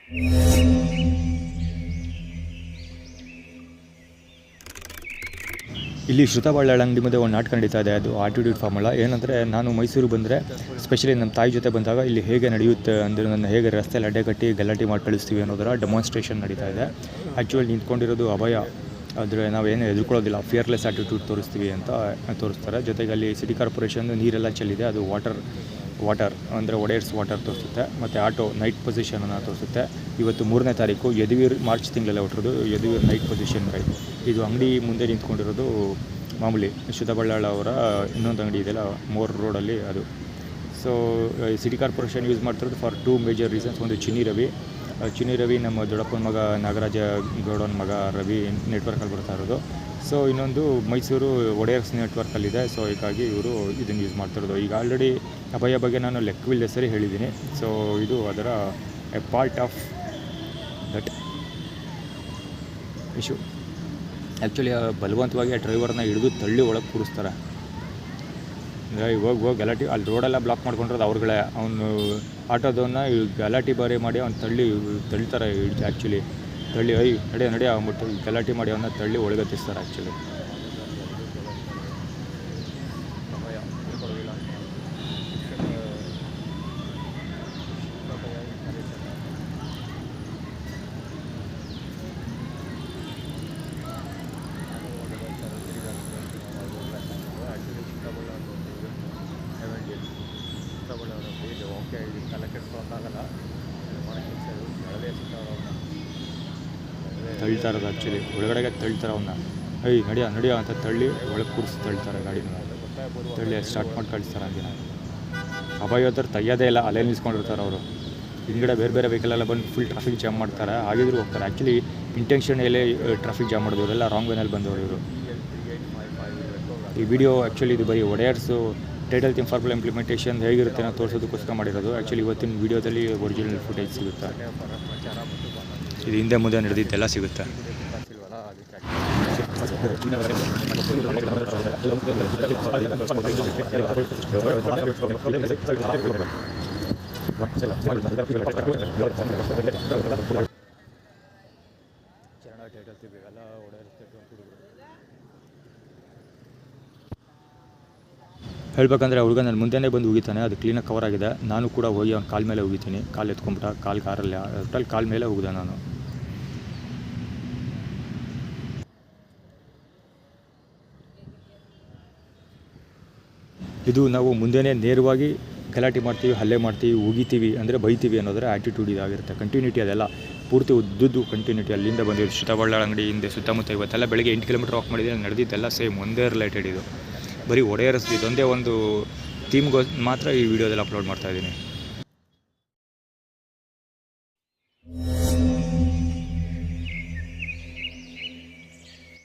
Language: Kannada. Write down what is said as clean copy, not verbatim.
ಇಲ್ಲಿ ಶ್ರುತ ಬಳ್ಳಾಳ ಅಂಗಡಿ ಮುಂದೆ ಒಂದು ನಾಟಕ ನಡೀತಾ ಇದೆ. ಅದು ಆಟಿಟ್ಯೂಡ್ ಫಾರ್ಮುಲಾ. ಏನಂದರೆ ನಾನು ಮೈಸೂರು ಬಂದರೆ ಸ್ಪೆಷಲಿ ನಮ್ಮ ತಾಯಿ ಜೊತೆ ಬಂದಾಗ ಇಲ್ಲಿ ಹೇಗೆ ನಡೆಯುತ್ತೆ ಅಂದರೆ ನನ್ನ ಹೇಗೆ ರಸ್ತೆಯಲ್ಲಿ ಅಡ್ಡೆ ಕಟ್ಟಿ ಗಲಾಟೆ ಮಾಡಿ ಕಳಿಸ್ತೀವಿ ಅನ್ನೋದರ ಡೆಮಾನ್ಸ್ಟ್ರೇಷನ್ ನಡೀತಾ ಇದೆ. ಆ್ಯಕ್ಚುಲಿ ನಿಂತ್ಕೊಂಡಿರೋದು ಅಭಯ. ಆದರೆ ನಾವೇನು ಎದುರ್ಕೊಳ್ಳೋದಿಲ್ಲ, ಫಿಯರ್ಲೆಸ್ ಆಟಿಟ್ಯೂಡ್ ತೋರಿಸ್ತೀವಿ ಅಂತ ತೋರಿಸ್ತಾರೆ. ಜೊತೆಗೆ ಅಲ್ಲಿ ಸಿಟಿ ಕಾರ್ಪೊರೇಷನ್ ನೀರೆಲ್ಲ ಚೆಲ್ಲಿದೆ, ಅದು ವಾಟರ್ ಅಂದರೆ ಒಡೆಯರ್ಸ್ ವಾಟರ್ ತೋರಿಸುತ್ತೆ. ಮತ್ತು ಆಟೋ ನೈಟ್ ಪೊಸಿಷನನ್ನು ತೋರಿಸುತ್ತೆ. ಇವತ್ತು 3ನೇ ತಾರೀಕು ಯದುವೀರ್, ಮಾರ್ಚ್ ತಿಂಗಳಲ್ಲೇ ಹೊರಟೋದು ಯದುವೀರ್ ನೈಟ್ ಪೊಸಿಷನ್ ರೈಡ್. ಇದು ಅಂಗಡಿ ಮುಂದೆ ನಿಂತ್ಕೊಂಡಿರೋದು ಮಾಮೂಲಿ ಶ್ರುತ ಬಳ್ಳಾಳ ಅವರ ಇನ್ನೊಂದು ಅಂಗಡಿ ಇದೆಯಲ್ಲ ಮೋರ್ ರೋಡಲ್ಲಿ, ಅದು. ಸೊ ಸಿಟಿ ಕಾರ್ಪೊರೇಷನ್ ಯೂಸ್ ಮಾಡ್ತಿರೋದು ಫಾರ್ 2 ಮೇಜರ್ ರೀಸನ್ಸ್. ಒಂದು ಚಿನ್ನಿ ರವಿ ನಮ್ಮ ದೊಡ್ಡಪ್ಪನ ಮಗ ನಾಗರಾಜ ಗೌಡನ ಮಗ ರವಿ ನೆಟ್ವರ್ಕಲ್ಲಿ ಬರ್ತಾ ಇರೋದು. ಸೊ ಇನ್ನೊಂದು ಮೈಸೂರು ಒಡೆಯರ್ಸ್ ನೆಟ್ವರ್ಕಲ್ಲಿದೆ. ಸೊ ಹೀಗಾಗಿ ಇವರು ಇದನ್ನು ಯೂಸ್ ಮಾಡ್ತಿರೋದು. ಈಗ ಆಲ್ರೆಡಿ ಅಭಯ ಬಗ್ಗೆ ನಾನು ಲೆಕ್ಕವಿಲ್ಲದೆ ಸರಿ ಹೇಳಿದ್ದೀನಿ. ಸೊ ಇದು ಅದರ A part of that issue. Actually ಬಲವಂತವಾಗಿ ಆ ಡ್ರೈವರ್ನ ಹಿಡಿದು ತಳ್ಳಿ ಒಳಗೆ ಕೂರಿಸ್ತಾರೆ. ಹೋಗಿ ಗಲಾಟೆ ಅಲ್ಲಿ ರೋಡೆಲ್ಲ ಬ್ಲಾಕ್ ಮಾಡ್ಕೊಂಡಿರೋದು ಅವ್ರುಗಳೇ. ಅವನು ಆಟೋದವನ್ನ ಗಲಾಟೆ ಬಾರಿ ಮಾಡಿ ಅವ್ನು ತಳ್ಳಿತಾರೆ. ಆ್ಯಕ್ಚುಲಿ ತಳ್ಳಿ ನಡೆ ಅಂದ್ಬಿಟ್ಟು ಗಲಾಟೆ ಮಾಡಿ ಅವನ್ನ ತಳ್ಳಿ ಒಳಗತ್ತಿಸ್ತಾರೆ ಆ್ಯಕ್ಚುಲಿ. ತಳ್ತಾ ಇರೋದು ಆ್ಯಕ್ಚುಲಿ ಒಳಗಡೆಗೆ ತಳ್ತಾರೆ ಅವನ್ನ. ನಡಿಯ ಅಂತ ತಳ್ಳಿ ಒಳಗೆ ಕೂರಿಸಿ ತಳ್ತಾರೆ ಗಾಡಿನ. ತಳ್ಳಿ ಸ್ಟಾರ್ಟ್ ಮಾಡಿ ಕಳಿಸ್ತಾರೆ ಹಂಗೆ. ಅಭಯ ಹತ್ರ ತೆಯ್ಯೋದೇ ಇಲ್ಲ, ಅಲ್ಲೇ ನಿಲ್ಸ್ಕೊಂಡಿರ್ತಾರೆ ಅವರು. ಹಿಂದ್ಗಡೆ ಬೇರೆ ವೆಹಿಕಲೆಲ್ಲ ಬಂದು ಫುಲ್ ಟ್ರಾಫಿಕ್ ಜಾಮ್ ಮಾಡ್ತಾರೆ. ಆಗಿದ್ರು ಹೋಗ್ತಾರೆ. ಆ್ಯಕ್ಚುಲಿ ಇಂಟೆನ್ಷನಲ್ಲೇ ಟ್ರಾಫಿಕ್ ಜಾಮ್ ಮಾಡೋದು, ಅವರೆಲ್ಲ ರಾಂಗ್ ವೇನಲ್ಲಿ ಬಂದವರು ಇವರು. ಈ ವಿಡಿಯೋ ಆ್ಯಕ್ಚುಲಿ ಇದು ಬರೀ ಒಡೆಯರ್ಸು ಟೈಟಲ್ ಥೀಮ್ ಫಾರ್ಮುಲಾ ಇಂಪ್ಲಿಮೆಂಟೇಷನ್ ಹೇಗಿರುತ್ತೆ ಅನ್ನೋ ತೋರಿಸೋದಕ್ಕೋಸ್ಕರ ಮಾಡಿರೋದು. ಆ್ಯಕ್ಚುಲಿ ಇವತ್ತಿನ ವೀಡಿಯೋದಲ್ಲಿ ಒರಿಜಿನಲ್ ಫುಟೇಜ್ ಸಿಗುತ್ತೆ. ಇದು ಹಿಂದೆ ಮುಂದೆ ನಡೆದಿದ್ದೆಲ್ಲ ಸಿಗುತ್ತೆ. ಹೇಳ್ಬೇಕಂದ್ರೆ ಹುಡುಗ ನನ್ನ ಮುಂದೆನೇ ಬಂದು ಉಗಿತಾನೆ. ಅದು ಕ್ಲೀನಾಗಿ ಕವರ್ ಆಗಿದೆ. ನಾನು ಕೂಡ ಹೋಗಿ ಅವ್ನ ಕಾಲ ಮೇಲೆ ಉಗಿತೀನಿ. ಕಾಲು ಎತ್ಕೊಂಡ್ಬಿಟ್ಟ, ಕಾರಲ್ಲಿ ಟೋಟಲ್ ಕಾಲ ಮೇಲೆ ಉಗಿದ ನಾನು. ಇದು ನಾವು ಮುಂದೆನೇ ನೇರವಾಗಿ ಗಲಾಟೆ ಮಾಡ್ತೀವಿ, ಹಲ್ಲೆ ಮಾಡ್ತೀವಿ, ಉಗಿತೀವಿ ಅಂದರೆ ಬೈತೀವಿ ಅನ್ನೋದರ ಆ್ಯಟಿಟ್ಯೂಡ್ ಇದಾಗಿರುತ್ತೆ. ಕಂಟಿನ್ಯೂಟಿ ಅದೆಲ್ಲ ಪೂರ್ತಿ ಉದ್ದುದ್ದು ಕಂಟಿನ್ಯೂಟಿ. ಅಲ್ಲಿಂದ ಬಂದಿದ್ದು ಶ್ರುತ ಬಳ್ಳಾಳ ಅಂಗಡಿ ಹಿಂದೆ ಸುತ್ತಮುತ್ತ ಇವತ್ತೆಲ್ಲ ಬೆಳಗ್ಗೆ 8 ಕಿಲೋಮೀಟರ್ ವಾಕ್ ಮಾಡಿದ್ದೀನಿ. ನಡೆದಿದ್ದೆಲ್ಲ ಸೇಮ್ ಒಂದೇ ರಿಲೇಟೆಡ್. ಇದು ಬರೀ ಒಡೆಯರ್ಸ್ ಇದೊಂದೇ ಒಂದು ಥೀಮ್ಗೆ ಮಾತ್ರ ಈ ವಿಡಿಯೋದಲ್ಲಿ ಅಪ್ಲೋಡ್ ಮಾಡ್ತಾಯಿದ್ದೀನಿ.